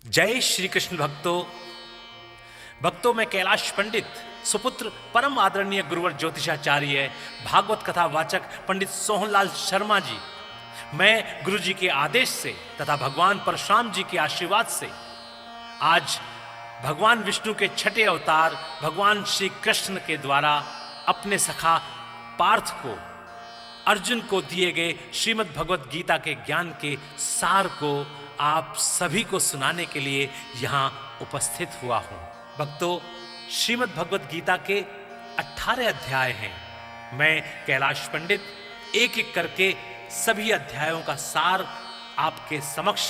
जय श्री कृष्ण भक्तों में कैलाश पंडित सुपुत्र परम आदरणीय गुरुवर ज्योतिषाचार्य भागवत कथा वाचक पंडित सोहनलाल शर्मा जी, मैं गुरु जी के आदेश से तथा भगवान परशुराम जी के आशीर्वाद से आज भगवान विष्णु के छठे अवतार भगवान श्री कृष्ण के द्वारा अपने सखा पार्थ को अर्जुन को दिए गए श्रीमद् भगवत गीता के ज्ञान के सार को आप सभी को सुनाने के लिए यहाँ उपस्थित हुआ हूँ। भक्तों, श्रीमद् भगवत गीता के 18 अध्याय हैं। मैं कैलाश पंडित एक एक करके सभी अध्यायों का सार आपके समक्ष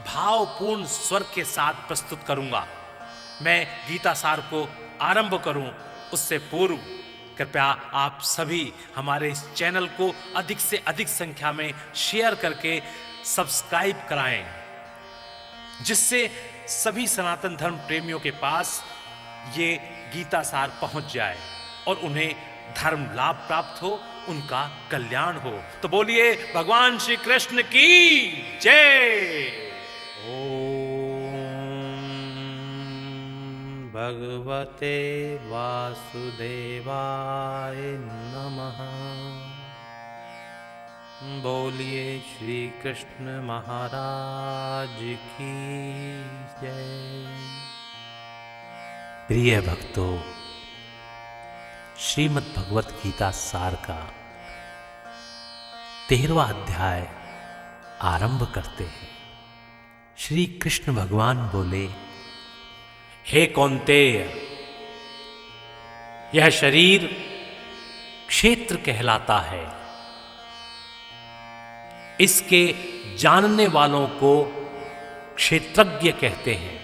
भावपूर्ण स्वर के साथ प्रस्तुत करूंगा। मैं गीता सार को आरंभ करूं उससे पूर्व कृपया आप सभी हमारे इस चैनल को अधिक से अधिक संख्या में शेयर करके सब्सक्राइब कराएं, जिससे सभी सनातन धर्म प्रेमियों के पास ये गीता सार पहुंच जाए और उन्हें धर्म लाभ प्राप्त हो, उनका कल्याण हो। तो बोलिए भगवान श्री कृष्ण की जय। ओम भगवते वासुदेवाय नमः। बोलिए श्री कृष्ण महाराज की जय। प्रिय भक्तों, श्रीमद् भगवत गीता सार का 13वां अध्याय आरंभ करते हैं। श्री कृष्ण भगवान बोले, हे कौन्तेय, यह शरीर क्षेत्र कहलाता है। इसके जानने वालों को क्षेत्रज्ञ कहते हैं।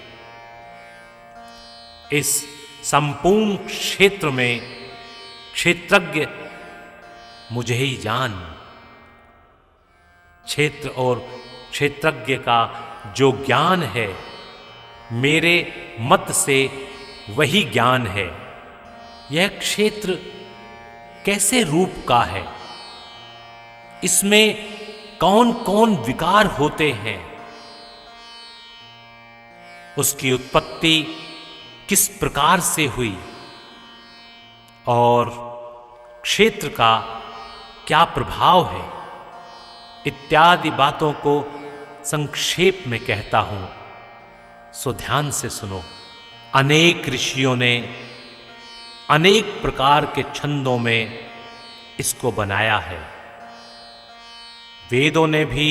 इस संपूर्ण क्षेत्र में क्षेत्रज्ञ मुझे ही जान। क्षेत्र और क्षेत्रज्ञ का जो ज्ञान है, मेरे मत से वही ज्ञान है। यह क्षेत्र कैसे रूप का है, इसमें कौन कौन विकार होते हैं, उसकी उत्पत्ति किस प्रकार से हुई और क्षेत्र का क्या प्रभाव है, इत्यादि बातों को संक्षेप में कहता हूं, सो ध्यान से सुनो। अनेक ऋषियों ने अनेक प्रकार के छंदों में इसको बनाया है। वेदों ने भी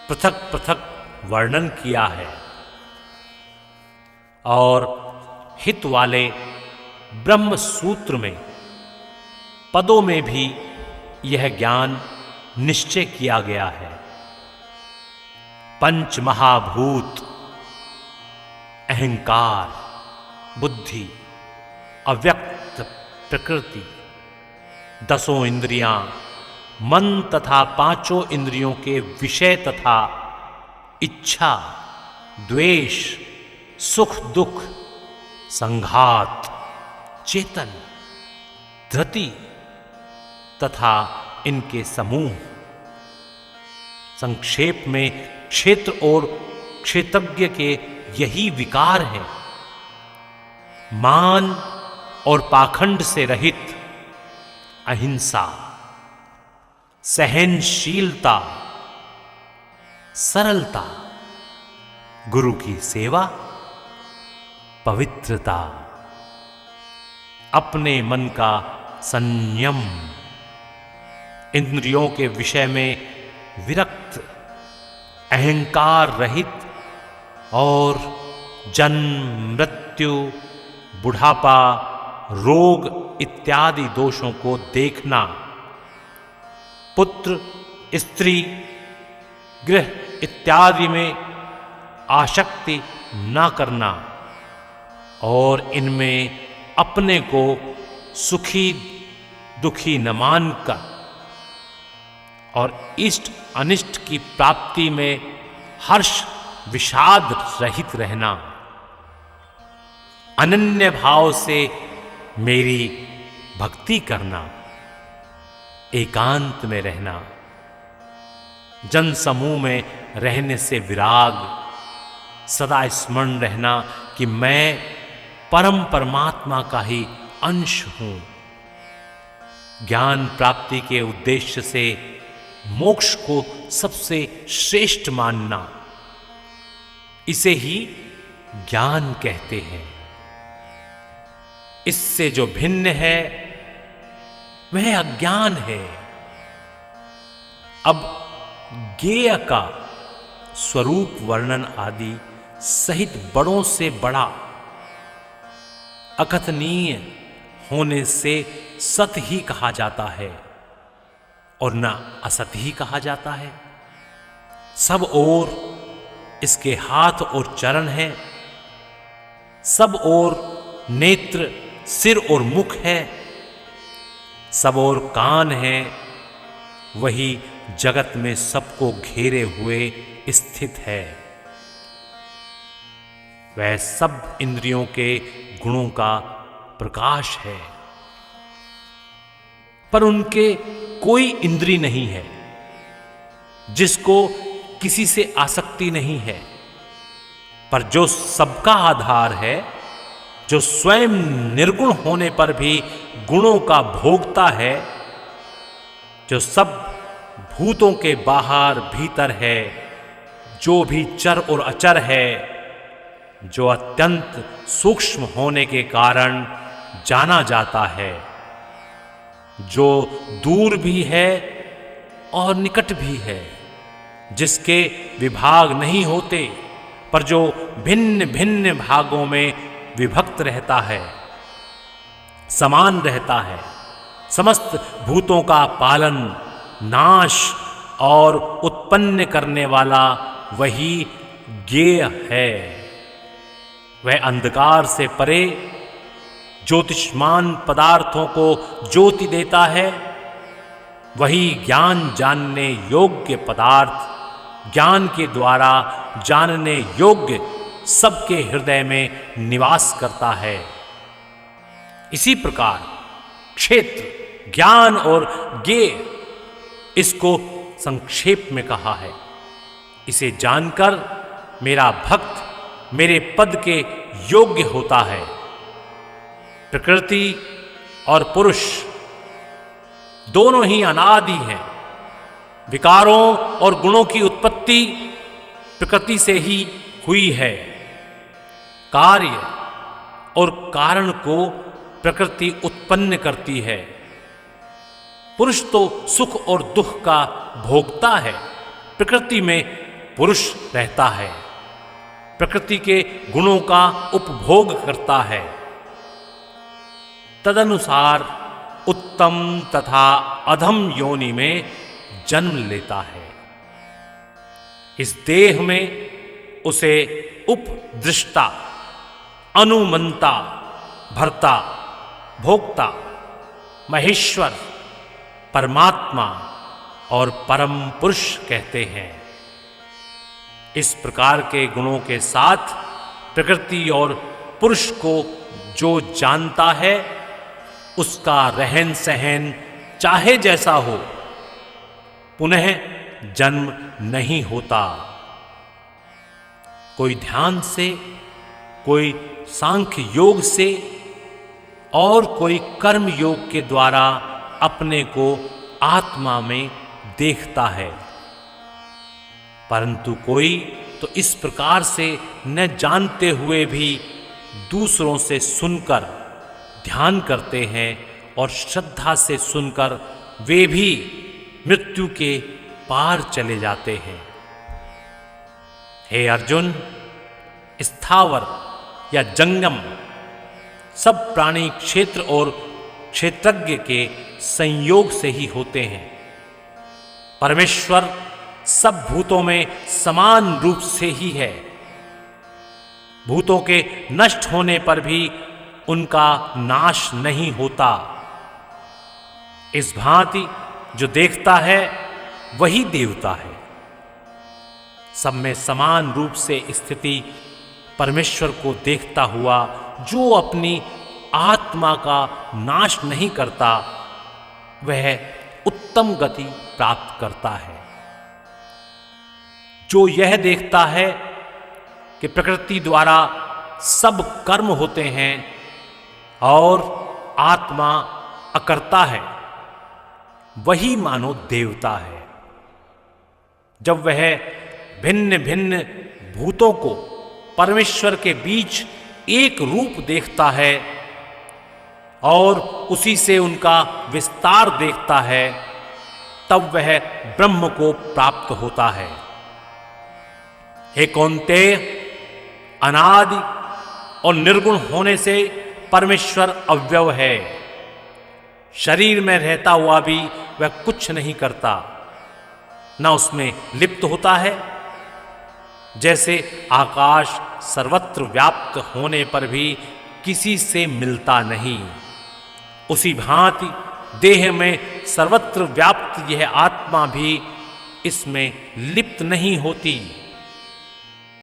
पृथक पृथक वर्णन किया है और हित वाले ब्रह्म सूत्र में पदों में भी यह ज्ञान निश्चय किया गया है। पंच महाभूत अहंकार, बुद्धि, अव्यक्त प्रकृति, 10 इंद्रियां, मन तथा 5 इंद्रियों के विषय तथा इच्छा, द्वेष, सुख दुख, संघात, चेतन, धृति तथा इनके समूह। संक्षेप में क्षेत्र और क्षेत्रज्ञ के यही विकार है। मान और पाखंड से रहित अहिंसा, सहनशीलता, सरलता, गुरु की सेवा, पवित्रता, अपने मन का संयम, इंद्रियों के विषय में विरक्त, अहंकार रहित और जन्म, मृत्यु, बुढ़ापा, रोग इत्यादि दोषों को देखना, पुत्र, स्त्री, गृह इत्यादि में आसक्ति न करना और इनमें अपने को सुखी दुखी न मानकर और इष्ट अनिष्ट की प्राप्ति में हर्ष विषाद रहित रहना, अनन्य भाव से मेरी भक्ति करना, एकांत में रहना, जन समूह में रहने से विराग, सदा स्मरण रहना कि मैं परम परमात्मा का ही अंश हूं। ज्ञान प्राप्ति के उद्देश्य से मोक्ष को सबसे श्रेष्ठ मानना, इसे ही ज्ञान कहते हैं। इससे जो भिन्न है वह अज्ञान है। अब ज्ञेय का स्वरूप वर्णन आदि सहित बड़ों से बड़ा अकथनीय होने से सत ही कहा जाता है और न असत ही कहा जाता है। सब ओर इसके हाथ और चरण हैं, सब ओर नेत्र, सिर और मुख है, सब ओर कान है, वही जगत में सबको घेरे हुए स्थित है। वह सब इंद्रियों के गुणों का प्रकाश है, पर उनके कोई इंद्री नहीं है, जिसको किसी से आसक्ति नहीं है। पर जो सबका आधार है, जो स्वयं निर्गुण होने पर भी गुणों का भोगता है, जो सब भूतों के बाहर भीतर है, जो भी चर और अचर है, जो अत्यंत सूक्ष्म होने के कारण जाना जाता है, जो दूर भी है और निकट भी है, जिसके विभाग नहीं होते पर जो भिन्न भिन्न भागों में विभक्त रहता है, समान रहता है, समस्त भूतों का पालन, नाश और उत्पन्न करने वाला वही ज्ञेय है। वह अंधकार से परे ज्योतिष्मान पदार्थों को ज्योति देता है। वही ज्ञान जानने योग्य पदार्थ, ज्ञान के द्वारा जानने योग्य सबके हृदय में निवास करता है। इसी प्रकार क्षेत्र, ज्ञान और ज्ञेय, इसको संक्षेप में कहा है। इसे जानकर मेरा भक्त मेरे पद के योग्य होता है। प्रकृति और पुरुष दोनों ही अनादि हैं। विकारों और गुणों की उत्पत्ति प्रकृति से ही हुई है। कार्य और कारण को प्रकृति उत्पन्न करती है। पुरुष तो सुख और दुख का भोगता है। प्रकृति में पुरुष रहता है, प्रकृति के गुणों का उपभोग करता है। तदनुसार उत्तम तथा अधम योनि में जन्म लेता है। इस देह में उसे उपदृष्टा, अनुमंता, भर्ता, भोक्ता, महेश्वर, परमात्मा और परम पुरुष कहते हैं। इस प्रकार के गुणों के साथ प्रकृति और पुरुष को जो जानता है, उसका रहन सहन चाहे जैसा हो, पुनः जन्म नहीं होता। कोई ध्यान से, कोई सांख्य योग से और कोई कर्म योग के द्वारा अपने को आत्मा में देखता है, परंतु कोई तो इस प्रकार से न जानते हुए भी दूसरों से सुनकर ध्यान करते हैं और श्रद्धा से सुनकर वे भी मृत्यु के पार चले जाते हैं। हे अर्जुन, स्थावर या जंगम सब प्राणी क्षेत्र और क्षेत्रज्ञ के संयोग से ही होते हैं। परमेश्वर सब भूतों में समान रूप से ही है। भूतों के नष्ट होने पर भी उनका नाश नहीं होता। इस भांति जो देखता है वही देवता है। सब में समान रूप से स्थिति परमेश्वर को देखता हुआ जो अपनी आत्मा का नाश नहीं करता, वह उत्तम गति प्राप्त करता है। जो यह देखता है कि प्रकृति द्वारा सब कर्म होते हैं और आत्मा अकर्ता है, वही मानो देवता है। जब वह भिन्न भिन्न भूतों को परमेश्वर के बीच एक रूप देखता है और उसी से उनका विस्तार देखता है, तब वह ब्रह्म को प्राप्त होता है। हे कौन्तेय, अनादि और निर्गुण होने से परमेश्वर अव्यय है। शरीर में रहता हुआ भी वह कुछ नहीं करता, न उसमें लिप्त होता है। जैसे आकाश सर्वत्र व्याप्त होने पर भी किसी से मिलता नहीं, उसी भांति देह में सर्वत्र व्याप्त यह आत्मा भी इसमें लिप्त नहीं होती।